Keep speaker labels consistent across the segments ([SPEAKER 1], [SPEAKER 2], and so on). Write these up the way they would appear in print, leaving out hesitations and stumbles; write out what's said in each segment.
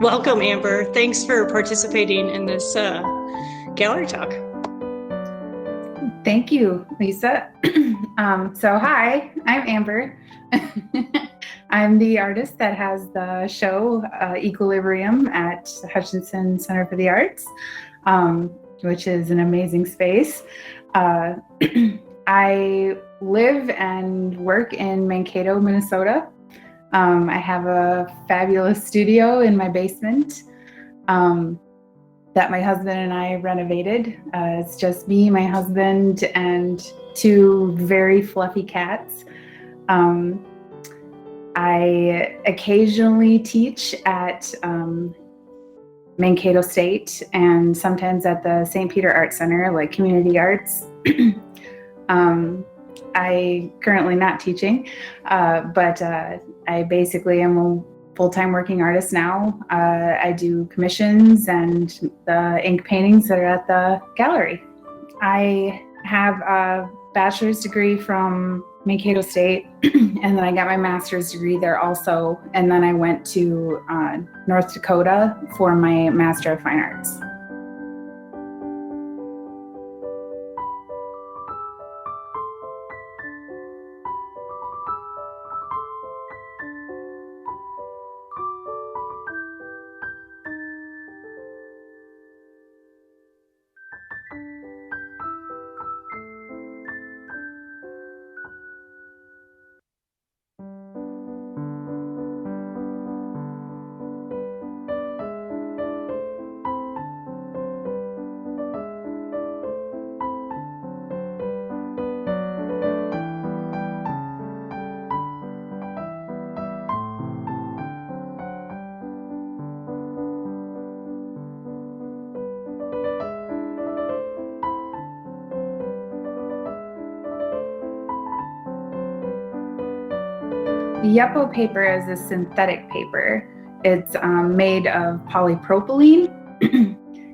[SPEAKER 1] Welcome, Amber. Thanks for participating in this gallery talk.
[SPEAKER 2] Thank you, Lisa. So hi, I'm Amber. I'm the artist that has the show Equilibrium at the Hutchinson Center for the Arts, which is an amazing space. I live and work in Mankato, Minnesota. I have a fabulous studio in my basement that my husband and I renovated. It's just me, my husband, and two very fluffy cats. I occasionally teach at Mankato State and sometimes at the St. Peter Art Center, like community arts. I currently not teaching, but I basically am a full-time working artist now. I do commissions and the ink paintings that are at the gallery. I have a bachelor's degree from Mankato State, and then I got my master's degree there also. And then I went to North Dakota for my Master of Fine Arts. Yupo paper is a synthetic paper. It's made of polypropylene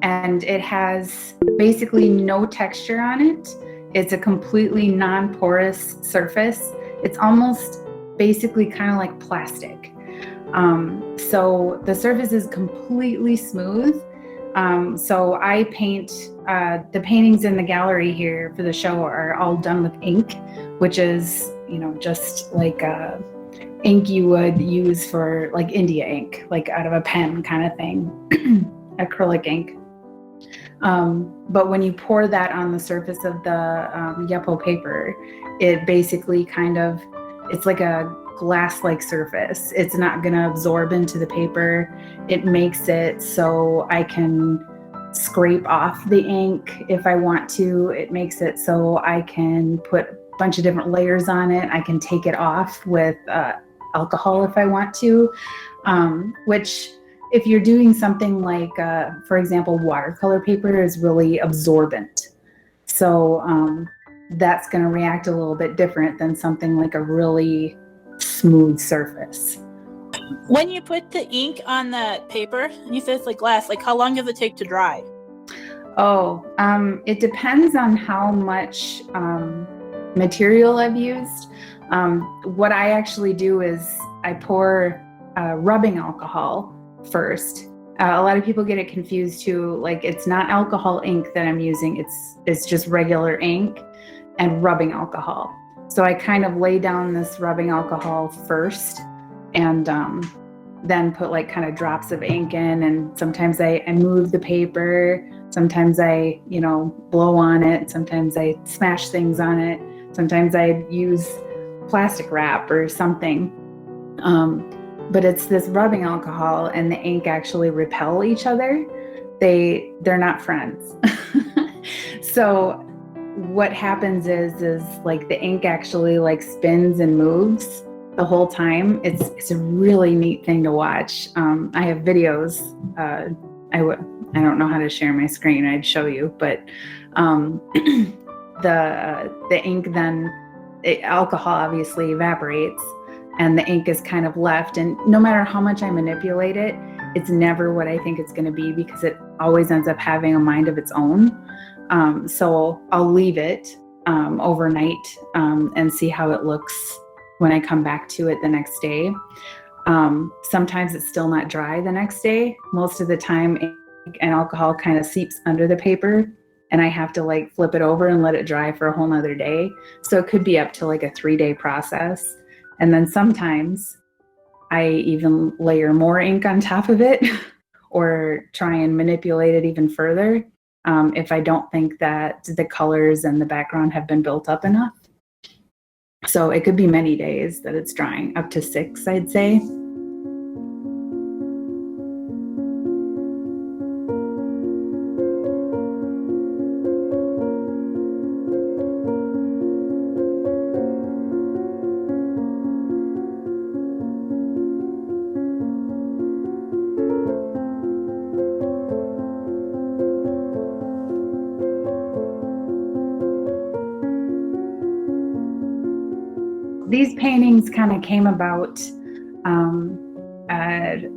[SPEAKER 2] and it has basically no texture on it. It's a completely non-porous surface. It's almost basically kind of like plastic. So the surface is completely smooth. So I paint, the paintings in the gallery here for the show are all done with ink, which is, just like ink you would use for like India ink, like out of a pen kind of thing, acrylic ink. But when you pour that on the surface of the Yupo paper, it basically it's like a glass-like surface. It's not gonna absorb into the paper. It makes it so I can scrape off the ink if I want to. It makes it so I can put a bunch of different layers on it. I can take it off with alcohol if I want to, which if you're doing something like, for example, watercolor paper is really absorbent. So that's gonna react a little bit different than something like a really smooth surface.
[SPEAKER 3] When you put the ink on that paper, and you said it's like glass, like how long does it take to dry?
[SPEAKER 2] Oh, it depends on how much material I've used. What I actually do is I pour rubbing alcohol first. A lot of people get it confused too. Like it's not alcohol ink that I'm using. It's just regular ink and rubbing alcohol. So I kind of lay down this rubbing alcohol first and then put like kind of drops of ink in. And sometimes I move the paper. Sometimes I, blow on it. Sometimes I smash things on it. Sometimes I use plastic wrap or something. But it's this rubbing alcohol and the ink actually repel each other. They're not friends. So what happens is like the ink actually like spins and moves the whole time. It's a really neat thing to watch. I have videos. I don't know how to share my screen. I'd show you, but the ink then, alcohol obviously evaporates and the ink is kind of left. And no matter how much I manipulate it, it's never what I think it's going to be because it always ends up having a mind of its own. So I'll leave it overnight and see how it looks when I come back to it the next day. Sometimes it's still not dry the next day. Most of the time, ink and alcohol kind of seeps under the paper, and I have to like flip it over and let it dry for a whole nother day. So it could be up to like a 3-day process. And then sometimes I even layer more ink on top of it or try and manipulate it even further if I don't think that the colors and the background have been built up enough. So it could be many days that it's drying, up to 6, I'd say. These paintings kind of came about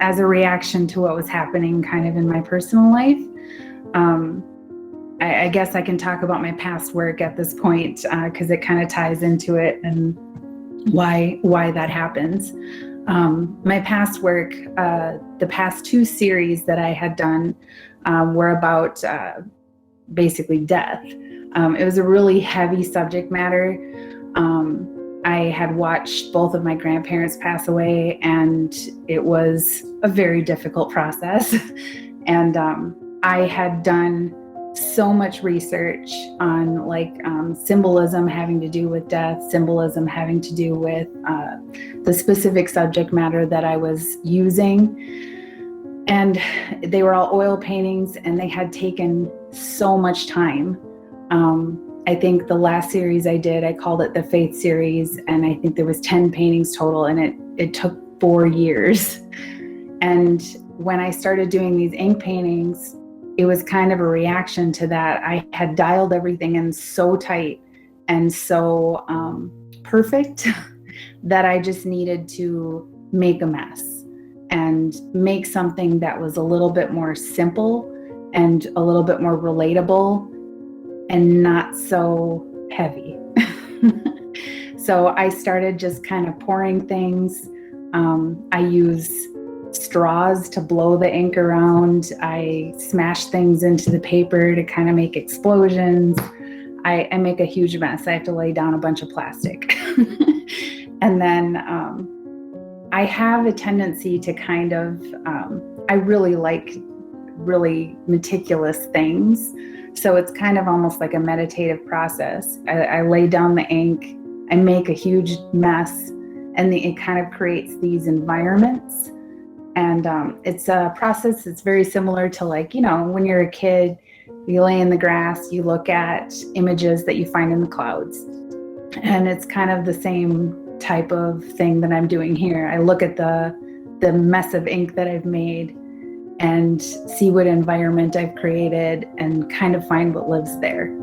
[SPEAKER 2] as a reaction to what was happening kind of in my personal life. I guess I can talk about my past work at this point because it kind of ties into it and why that happens. My past work, the past 2 series that I had done were about basically death. It was a really heavy subject matter. I had watched both of my grandparents pass away, and it was a very difficult process. And I had done so much research on like symbolism having to do with death, symbolism having to do with the specific subject matter that I was using. And they were all oil paintings, and they had taken so much time. I think the last series I did, I called it the Faith series, and I think there was 10 paintings total, and it took 4 years. And when I started doing these ink paintings, it was kind of a reaction to that. I had dialed everything in so tight and so perfect that I just needed to make a mess and make something that was a little bit more simple and a little bit more relatable and not so heavy. So I started just kind of pouring things. I use straws to blow the ink around. I smash things into the paper to kind of make explosions. I make a huge mess. I have to lay down a bunch of plastic. And then I have a tendency to kind of, I really like really meticulous things. So it's kind of almost like a meditative process. I lay down the ink, I make a huge mess, and it kind of creates these environments. And it's a process that's very similar to like, you know, when you're a kid, you lay in the grass, you look at images that you find in the clouds. And it's kind of the same type of thing that I'm doing here. I look at the mess of ink that I've made and see what environment I've created and kind of find what lives there.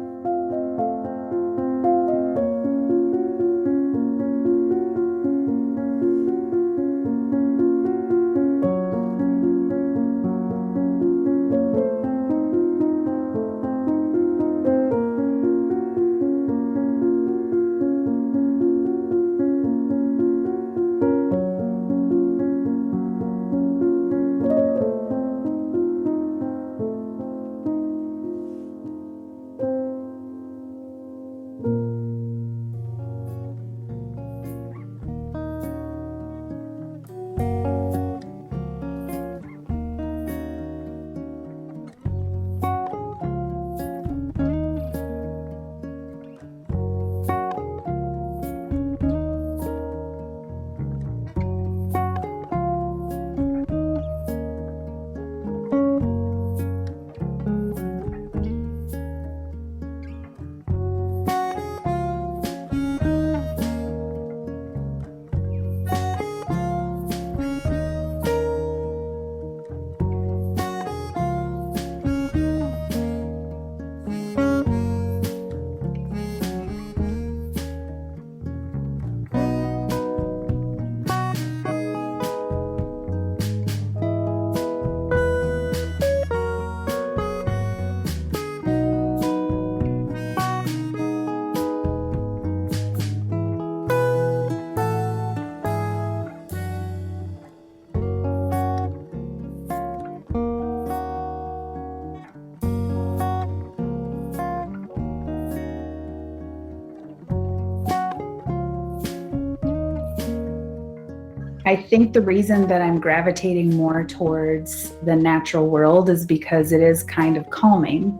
[SPEAKER 2] I think the reason that I'm gravitating more towards the natural world is because it is kind of calming.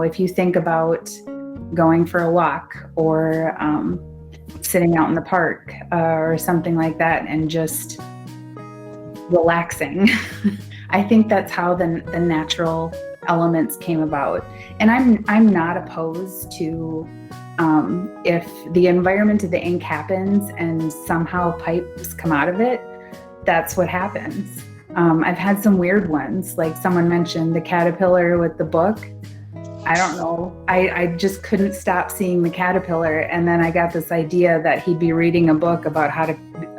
[SPEAKER 2] If you think about going for a walk or sitting out in the park or something like that and just relaxing, I think that's how the natural elements came about. And I'm not opposed to if the environment of the ink happens and somehow pipes come out of it, that's what happens. I've had some weird ones, like someone mentioned the caterpillar with the book. I don't know. I just couldn't stop seeing the caterpillar. And then I got this idea that he'd be reading a book about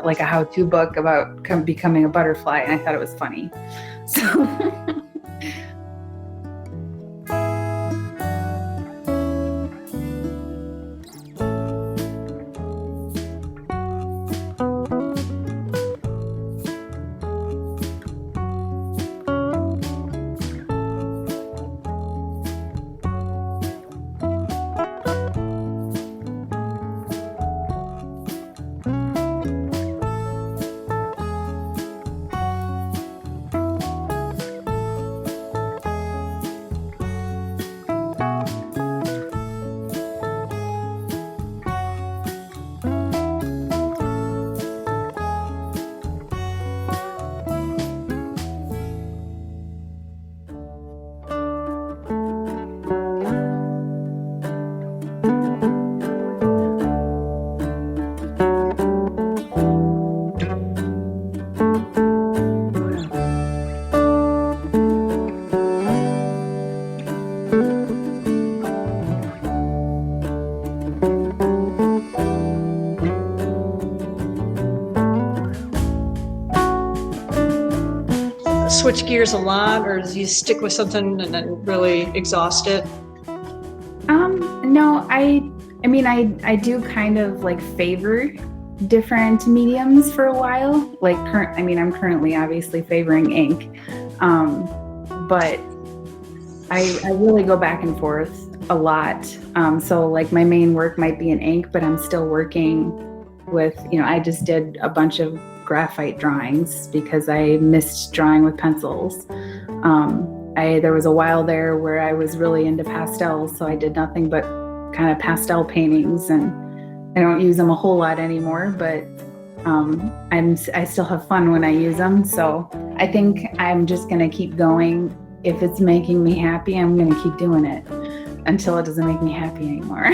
[SPEAKER 2] like a how-to book about becoming a butterfly. And I thought it was funny. So
[SPEAKER 1] switch gears a lot, or do you stick with something and then really exhaust it?
[SPEAKER 2] No, I mean, I do kind of like favor different mediums for a while. Like I'm currently obviously favoring ink, but I really go back and forth a lot. So like my main work might be in ink, but I'm still working with, I just did a bunch of graphite drawings because I missed drawing with pencils. There was a while there where I was really into pastels, so I did nothing but kind of pastel paintings, and I don't use them a whole lot anymore, but I still have fun when I use them. So I think I'm just gonna keep going. If it's making me happy, I'm gonna keep doing it until it doesn't make me happy anymore.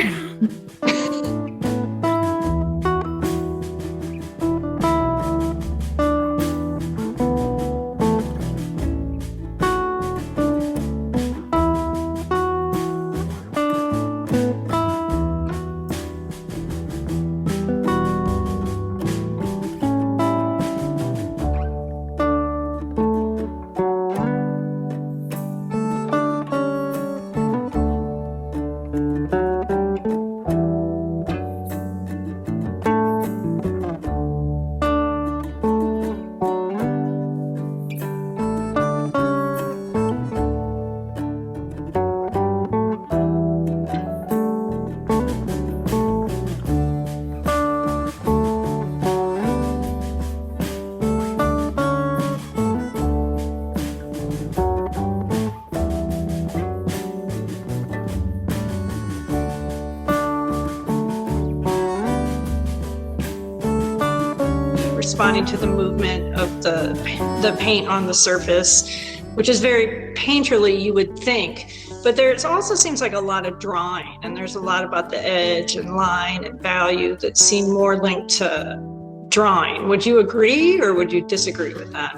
[SPEAKER 1] Responding to the movement of the paint on the surface, which is very painterly, you would think. But there's also seems like a lot of drawing, and there's a lot about the edge and line and value that seem more linked to drawing. Would you agree, or would you disagree with that?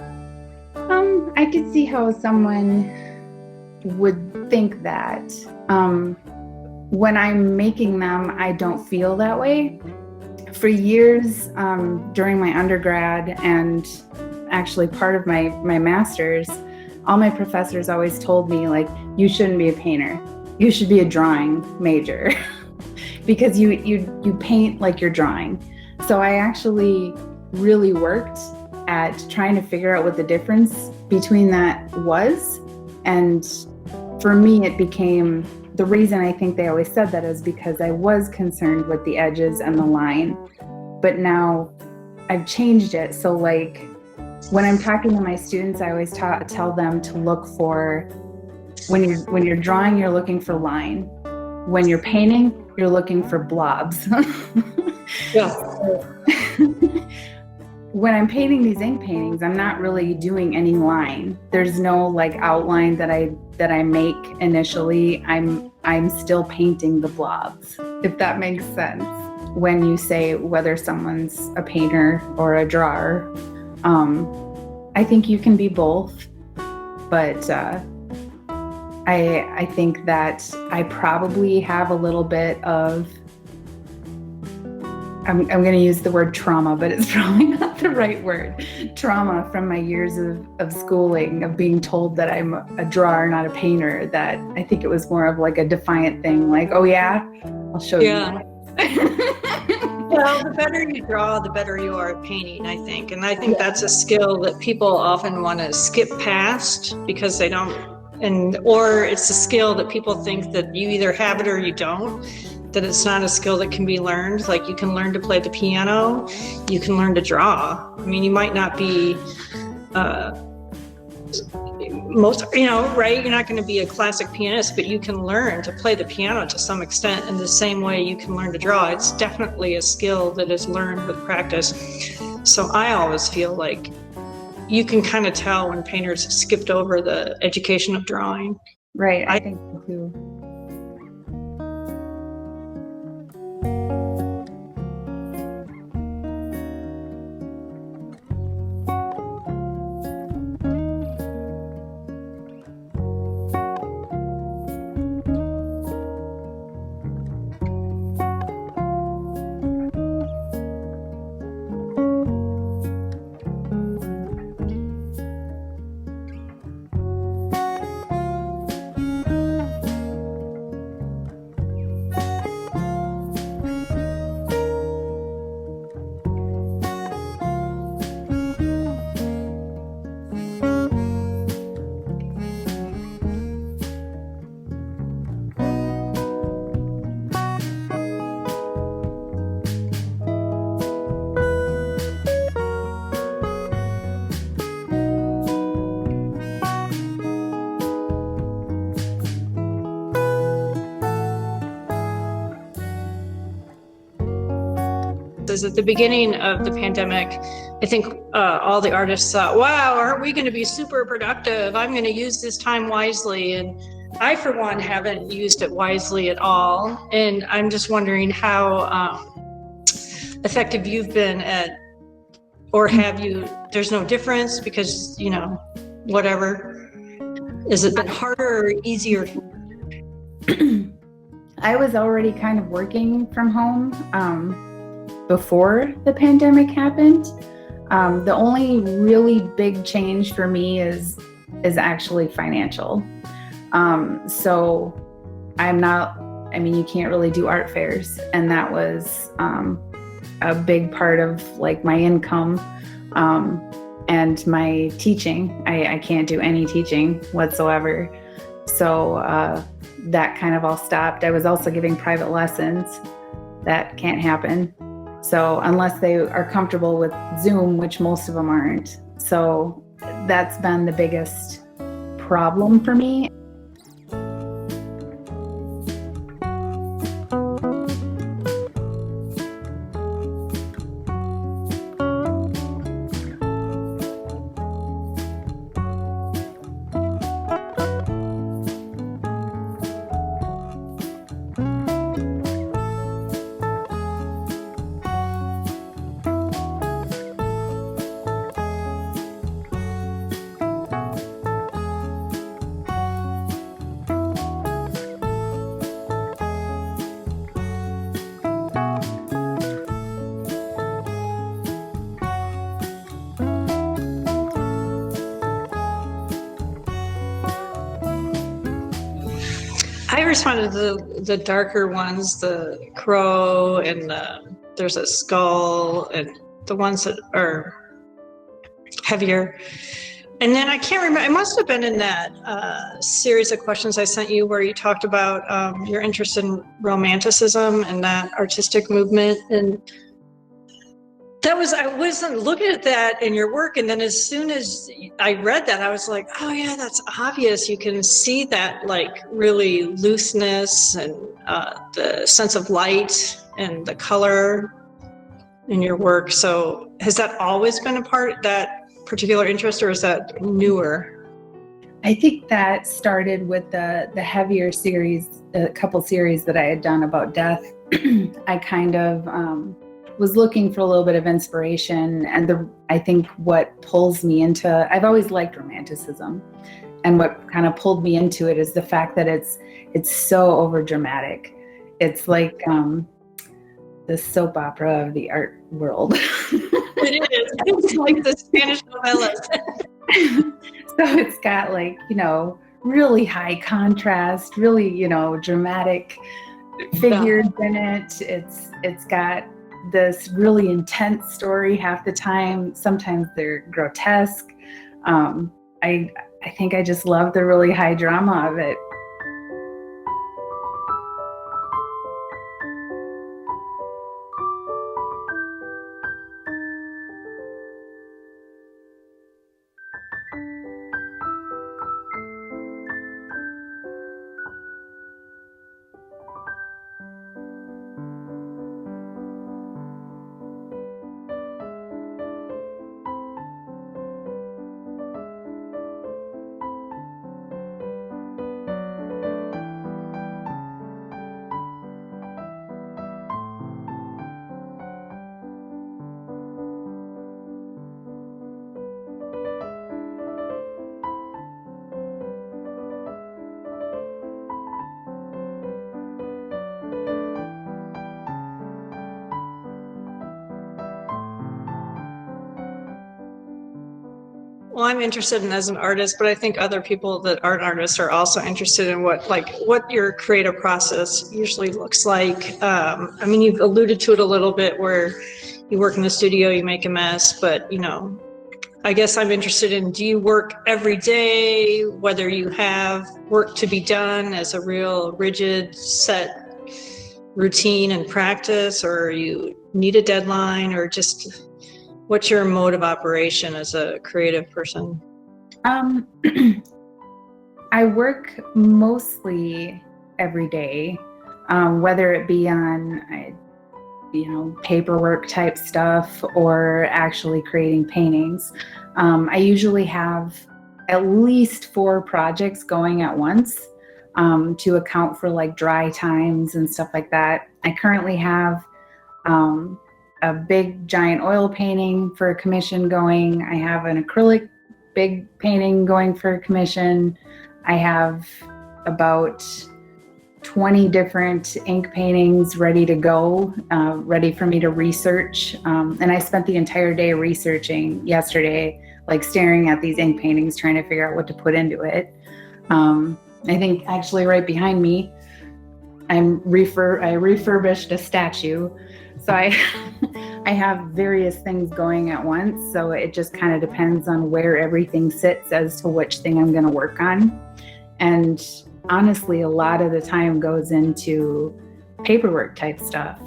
[SPEAKER 2] I could see how someone would think that. When I'm making them, I don't feel that way. For years, during my undergrad and actually part of my master's, all my professors always told me, like, you shouldn't be a painter. You should be a drawing major because you paint like you're drawing. So I actually really worked at trying to figure out what the difference between that was. And for me, it became, the reason I think they always said that is because I was concerned with the edges and the line. But now I've changed it. So like when I'm talking to my students, I always tell them to look for, when you're drawing, you're looking for line. When you're painting, you're looking for blobs.
[SPEAKER 1] Yeah.
[SPEAKER 2] When I'm painting these ink paintings, I'm not really doing any line. There's no like outline that I make initially. I'm still painting the blobs, if that makes sense. When you say whether someone's a painter or a drawer, I think you can be both, but I think that I probably have a little bit of, I'm going to use the word trauma, but it's probably not the right word. Trauma from my years of schooling, of being told that I'm a drawer, not a painter, that I think it was more of like a defiant thing. Like, oh yeah, I'll show you.
[SPEAKER 1] Well, the better you draw, the better you are at painting, I think. And I think that's a skill that people often want to skip past because they don't, or it's a skill that people think that you either have it or you don't. That it's not a skill that can be learned. Like you can learn to play the piano, you can learn to draw. I mean, you might not be right? You're not going to be a classic pianist, but you can learn to play the piano to some extent in the same way you can learn to draw. It's definitely a skill that is learned with practice. So I always feel like you can kind of tell when painters have skipped over the education of drawing.
[SPEAKER 2] Right, I think so too.
[SPEAKER 1] At the beginning of the pandemic, I think all the artists thought, wow, aren't we going to be super productive? I'm going to use this time wisely. And I, for one, haven't used it wisely at all. And I'm just wondering how effective you've been at, or have you, there's no difference because, whatever. Has it been harder or easier?
[SPEAKER 2] I was already kind of working from home before the pandemic happened. The only really big change for me is actually financial. So you can't really do art fairs, and that was a big part of like my income and my teaching. I can't do any teaching whatsoever. So that kind of all stopped. I was also giving private lessons. That can't happen. So unless they are comfortable with Zoom, which most of them aren't. So that's been the biggest problem for me.
[SPEAKER 1] I responded to the darker ones, the crow and there's a skull, and the ones that are heavier. And then I can't remember, it must have been in that series of questions I sent you where you talked about your interest in romanticism and that artistic movement. And I wasn't looking at that in your work. And then as soon as I read that, I was like, oh yeah, that's obvious. You can see that like really looseness and the sense of light and the color in your work. So has that always been a part, that particular interest, or is that newer?
[SPEAKER 2] I think that started with the heavier series, a couple series that I had done about death. I kind of was looking for a little bit of inspiration, and I think what pulls me into, I've always liked romanticism, and what kind of pulled me into it is the fact that it's so over dramatic. It's like the soap opera of the art world.
[SPEAKER 1] It is. It's like the Spanish novellas.
[SPEAKER 2] So it's got like, really high contrast, really, dramatic figures in it. It's got this really intense story half the time. Sometimes they're grotesque. I think I just love the really high drama of it.
[SPEAKER 1] Well, I'm interested in as an artist, but I think other people that aren't artists are also interested in what your creative process usually looks like. I mean, you've alluded to it a little bit where you work in the studio, you make a mess, but I guess I'm interested in, do you work every day, whether you have work to be done as a real rigid set routine and practice, or you need a deadline, or just what's your mode of operation as a creative person?
[SPEAKER 2] I work mostly every day, whether it be on, paperwork type stuff or actually creating paintings. I usually have at least 4 projects going at once to account for like dry times and stuff like that. I currently have a big giant oil painting for a commission going. I have an acrylic big painting going for a commission. I have about 20 different ink paintings ready to go, ready for me to research. And I spent the entire day researching yesterday, like staring at these ink paintings, trying to figure out what to put into it. I think actually right behind me, I refurbished a statue. So I have various things going at once. So it just kind of depends on where everything sits as to which thing I'm going to work on. And honestly, a lot of the time goes into paperwork type stuff.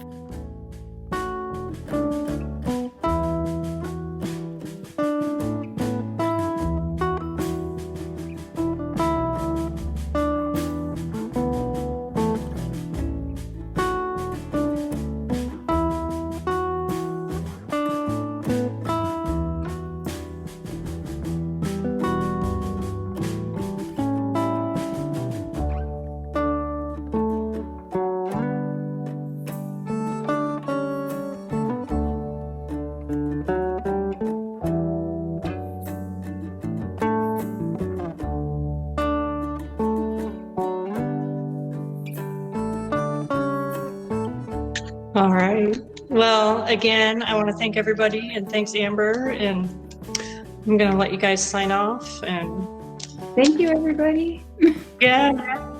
[SPEAKER 1] All right. Well, again, I want to thank everybody, and thanks, Amber. And I'm going to let you guys sign off. And
[SPEAKER 2] thank you, everybody.
[SPEAKER 1] yeah.